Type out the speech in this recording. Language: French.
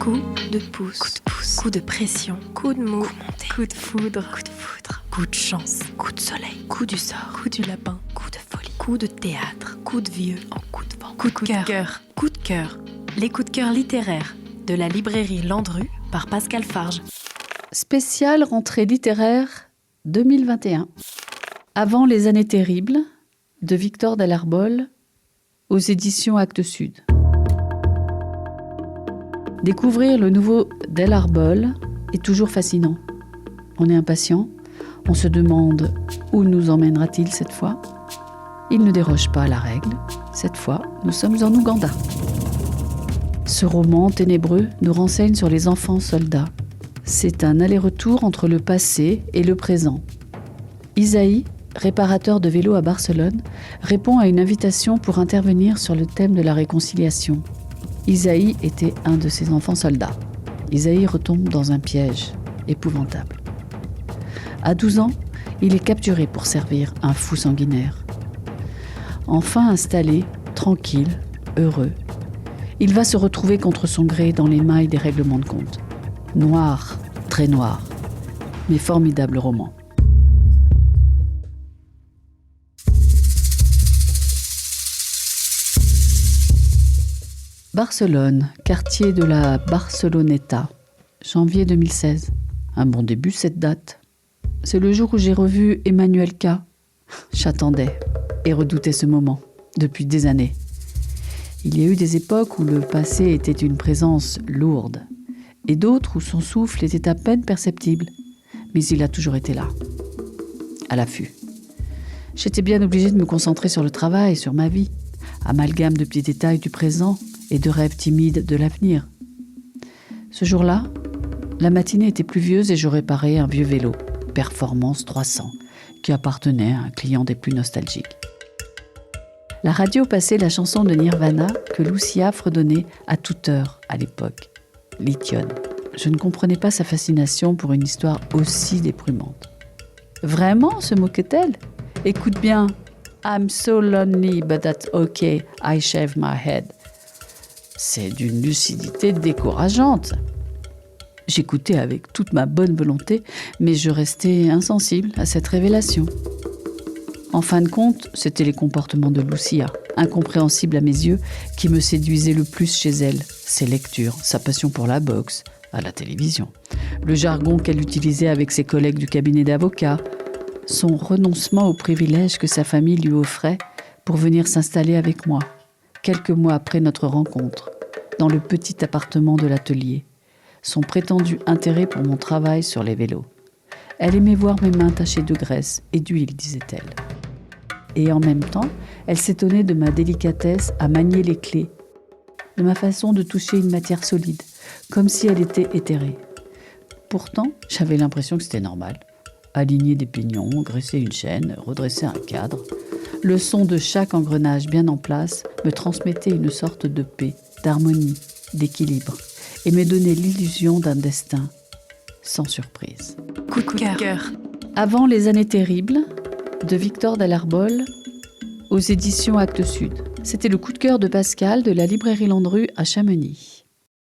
Coup de pouce. Coup de pouce. Coup de pression. Coup de mou. Coup monté. Coup de foudre. Coup de foudre. Coup de chance. Coup de soleil. Coup du sort. Coup du lapin. Coup de folie. Coup de théâtre. Coup de vieux. En coup de vent. Coup de cœur. Coup de cœur. Les coups de cœur littéraires de la librairie Landru par Pascal Farge. Spéciale rentrée littéraire 2021. Avant les années terribles de Victor Delarbol aux éditions Actes Sud. Découvrir le nouveau Delarbol est toujours fascinant. On est impatient, on se demande où nous emmènera-t-il cette fois. Il ne déroge pas à la règle. Cette fois, nous sommes en Ouganda. Ce roman ténébreux nous renseigne sur les enfants soldats. C'est un aller-retour entre le passé et le présent. Isaïe, réparateur de vélos à Barcelone, répond à une invitation pour intervenir sur le thème de la réconciliation. Isaïe était un de ces enfants soldats. Isaïe retombe dans un piège épouvantable. À 12 ans, il est capturé pour servir un fou sanguinaire. Enfin installé, tranquille, heureux, il va se retrouver contre son gré dans les mailles des règlements de compte. Noir, très noir, mais formidable roman. Barcelone, quartier de la Barceloneta, janvier 2016. Un bon début cette date. C'est le jour où j'ai revu Emmanuel K. J'attendais et redoutais ce moment depuis des années. Il y a eu des époques où le passé était une présence lourde et d'autres où son souffle était à peine perceptible, mais il a toujours été là, à l'affût. J'étais bien obligée de me concentrer sur le travail, sur ma vie, amalgame de petits détails du présent et de rêves timides de l'avenir. Ce jour-là, la matinée était pluvieuse et je réparais un vieux vélo, Performance 300, qui appartenait à un client des plus nostalgiques. La radio passait la chanson de Nirvana que Lucia fredonnait à toute heure à l'époque, Lithium. Je ne comprenais pas sa fascination pour une histoire aussi déprimante. Vraiment, se moquait-elle ? Écoute bien, I'm so lonely, but that's okay, I shave my head. C'est d'une lucidité décourageante. J'écoutais avec toute ma bonne volonté, mais je restais insensible à cette révélation. En fin de compte, c'était les comportements de Lucia, incompréhensibles à mes yeux, qui me séduisaient le plus chez elle. Ses lectures, sa passion pour la boxe, à la télévision, le jargon qu'elle utilisait avec ses collègues du cabinet d'avocats, son renoncement aux privilèges que sa famille lui offrait pour venir s'installer avec moi, quelques mois après notre rencontre, dans le petit appartement de l'atelier, son prétendu intérêt pour mon travail sur les vélos. Elle aimait voir mes mains tachées de graisse et d'huile, disait-elle. Et en même temps, elle s'étonnait de ma délicatesse à manier les clés, de ma façon de toucher une matière solide, comme si elle était éthérée. Pourtant, j'avais l'impression que c'était normal. Aligner des pignons, graisser une chaîne, redresser un cadre. Le son de chaque engrenage bien en place me transmettait une sorte de paix, d'harmonie, d'équilibre, et me donnait l'illusion d'un destin sans surprise. Coup de cœur. Avant les années terribles de Victor Delarbol aux éditions Actes Sud. C'était le coup de cœur de Pascal de la librairie Landru à Chamonix.